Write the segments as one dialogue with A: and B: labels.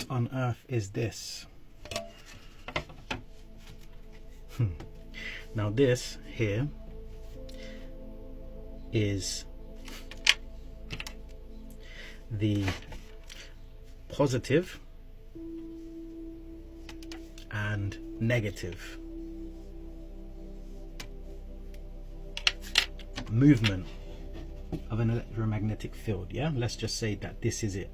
A: What on earth is this? Now this here is the positive and negative movement of an electromagnetic field. Yeah, let's just say that this is it.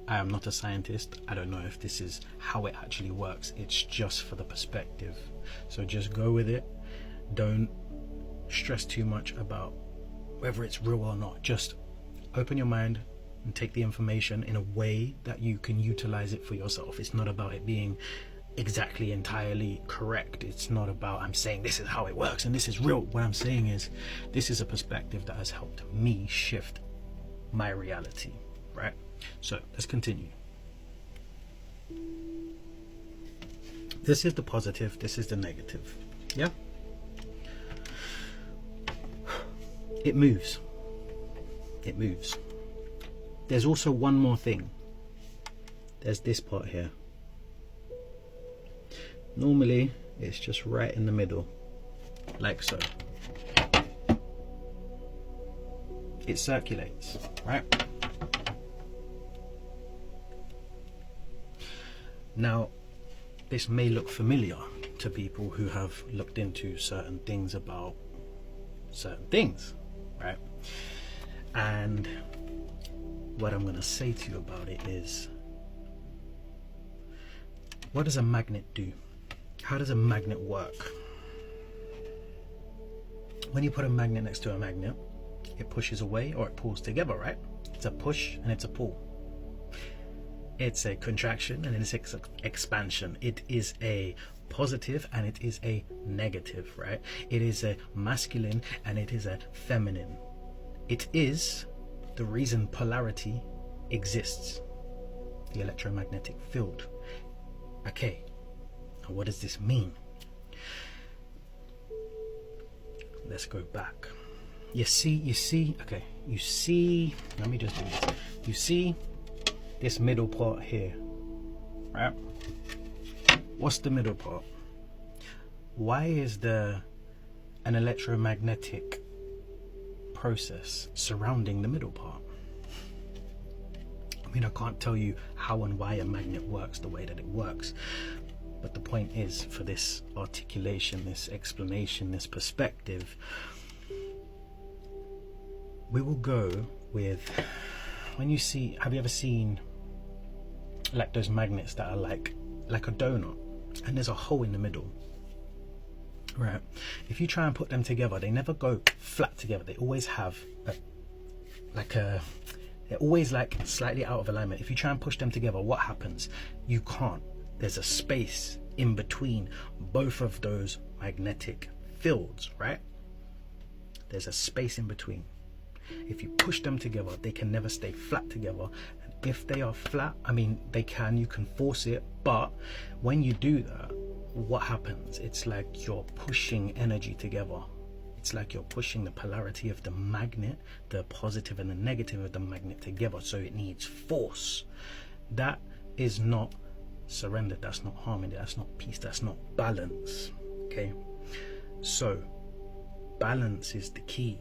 A: I am not a scientist. I don't know if this is how it actually works. It's just for the perspective. So just go with it. Don't stress too much about whether it's real or not. Just open your mind and take the information in a way that you can utilize it for yourself. It's not about it being exactly entirely correct. It's not about I'm saying this is how it works and this is real. What I'm saying is this is a perspective that has helped me shift my reality, right? So let's continue. This is the positive, this is the negative. Yeah, it moves. It moves. There's also one more thing. There's this part here. Normally it's just right in the middle, like so. It circulates, right? Now, this may look familiar to people who have looked into certain things about certain things, right? And what I'm going to say to you about it is, what does a magnet do? How does a magnet work? When you put a magnet next to a magnet, it pushes away or it pulls together, right? It's a push and it's a pull. It's a contraction and it's expansion. It is a positive and it is a negative, right? It is a masculine and it is a feminine. It is the reason polarity exists, the electromagnetic field. Okay, now what does this mean? Let's go back. You see, okay, you see, let me just do this. You see this middle part here, right? What's the middle part? Why is there an electromagnetic process surrounding the middle part? I mean, I can't tell you how and why a magnet works the way that it works, but the point is, for this articulation, this explanation, this perspective, we will go with, when you see, have you ever seen like those magnets that are like a donut and there's a hole in the middle, right? If you try and put them together, they never go flat together. They always have they're always like slightly out of alignment. If you try and push them together, what happens? You can't. There's a space in between both of those magnetic fields, right? There's a space in between. If you push them together, they can never stay flat together. And if they are flat, I mean, you can force it, but when you do that, what happens? It's like you're pushing energy together. It's like you're pushing the polarity of the magnet, the positive and the negative of the magnet together, so it needs force. That is not surrender, that's not harmony, that's not peace, that's not balance. Okay, so balance is the key.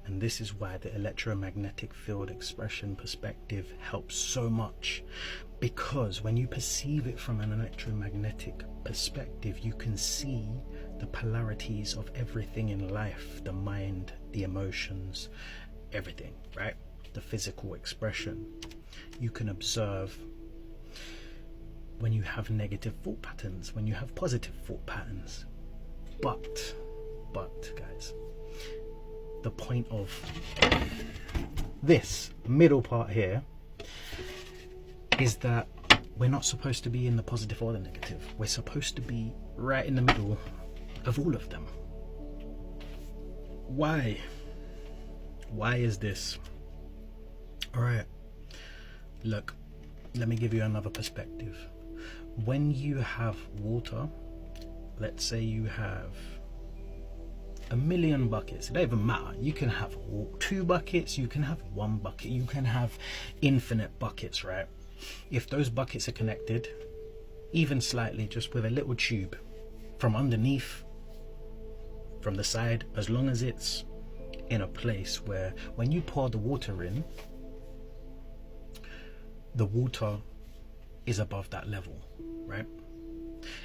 A: And this is why the electromagnetic field expression perspective helps so much, because when you perceive it from an electromagnetic perspective, you can see the polarities of everything in life, the mind, the emotions, everything, right? The physical expression. You can observe when you have negative thought patterns, when you have positive thought patterns. But guys, the point of this middle part here is that we're not supposed to be in the positive or the negative. We're supposed to be right in the middle of all of them. Why is this? All right, look, let me give you another perspective. When you have water, let's say you have a million buckets, it don't even matter. You can have 2 buckets, you can have 1 bucket, you can have infinite buckets, right? If those buckets are connected, even slightly, just with a little tube from underneath, from the side, as long as it's in a place where when you pour the water in, the water is above that level, right?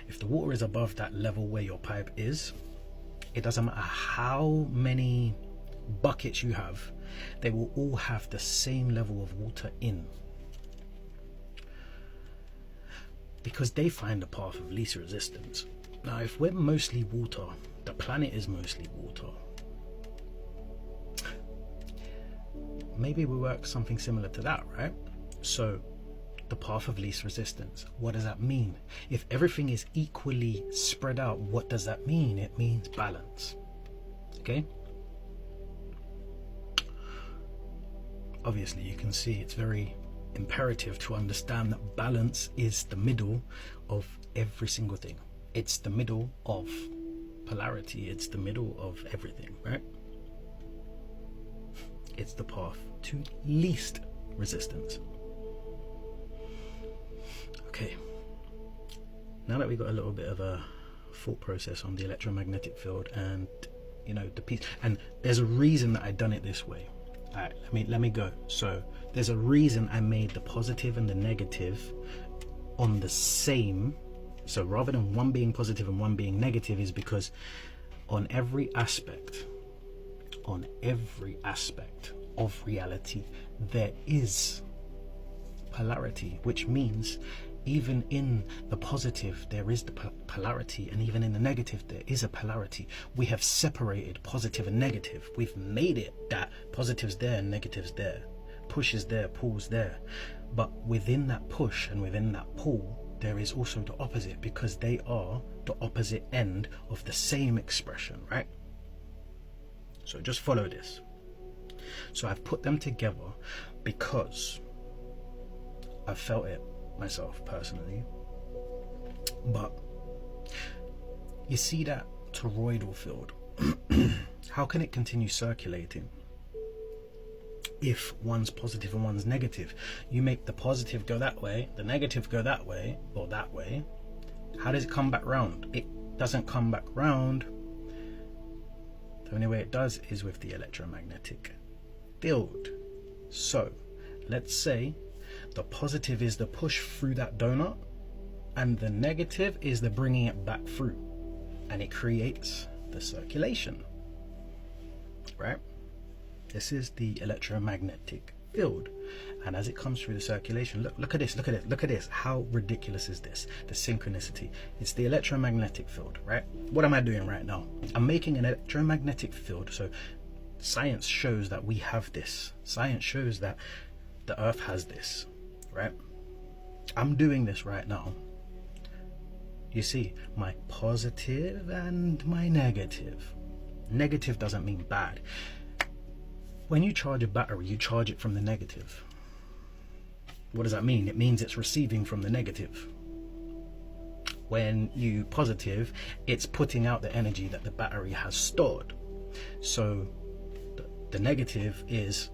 A: If the water is above that level where your pipe is, it doesn't matter how many buckets you have, they will all have the same level of water in, because they find the path of least resistance. Now, if we're mostly water, the planet is mostly water, maybe we work something similar to that, right? So the path of least resistance, what does that mean? If everything is equally spread out, what does that mean? It means balance. Okay, obviously you can see it's very imperative to understand that balance is the middle of every single thing. It's the middle of polarity, it's the middle of everything, right? It's the path to least resistance. Okay, now that we've got a little bit of a thought process on the electromagnetic field and, you know, the piece, and there's a reason that I done it this way. All right, let me go. So there's a reason I made the positive and the negative on the same. So rather than one being positive and one being negative, is because on every aspect of reality, there is polarity, which means even in the positive there is the polarity, and even in the negative there is a polarity. We have separated positive and negative. We've made it that positive's there and negative's there, push is there, pull's there, but within that push and within that pull there is also the opposite, because they are the opposite end of the same expression, right? So just follow this. So I've put them together because I've felt it myself personally. But you see that toroidal field, how can it continue circulating if one's positive and one's negative? You make the positive go that way, the negative go that way or that way. How does it come back round? It doesn't come back round. The only way it does is with the electromagnetic field. So let's say the positive is the push through that donut and the negative is the bringing it back through, and it creates the circulation, right? This is the electromagnetic field, and as it comes through the circulation, look at this. How ridiculous is this? The synchronicity. It's the electromagnetic field, right? What am I doing right now? I'm making an electromagnetic field. So science shows that we have this. Science shows that the earth has this, right? I'm doing this right now. You see, my positive and my negative. Negative doesn't mean bad. When you charge a battery, you charge it from the negative. What does that mean? It means it's receiving from the negative. When you positive, it's putting out the energy that the battery has stored. So the negative is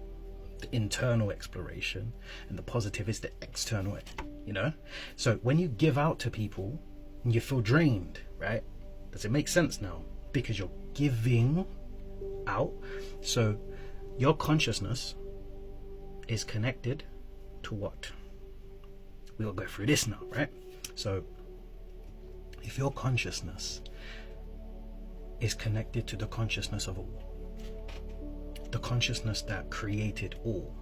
A: the internal exploration and the positive is the external, you know? So when you give out to people, you feel drained, right? Does it make sense now? Because you're giving out. So your consciousness is connected to what? We'll go through this now, right? So if your consciousness is connected to the consciousness of all, the consciousness that created all,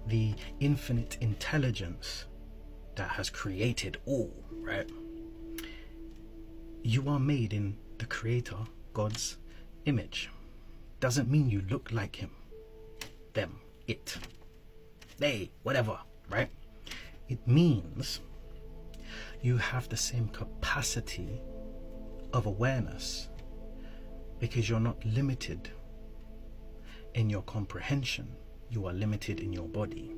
A: the infinite intelligence that has created all, right? You are made in the Creator, God's image. Doesn't mean you look like him, them, it, they, whatever, right? It means you have the same capacity of awareness, because you're not limited in your comprehension. You are limited in your body.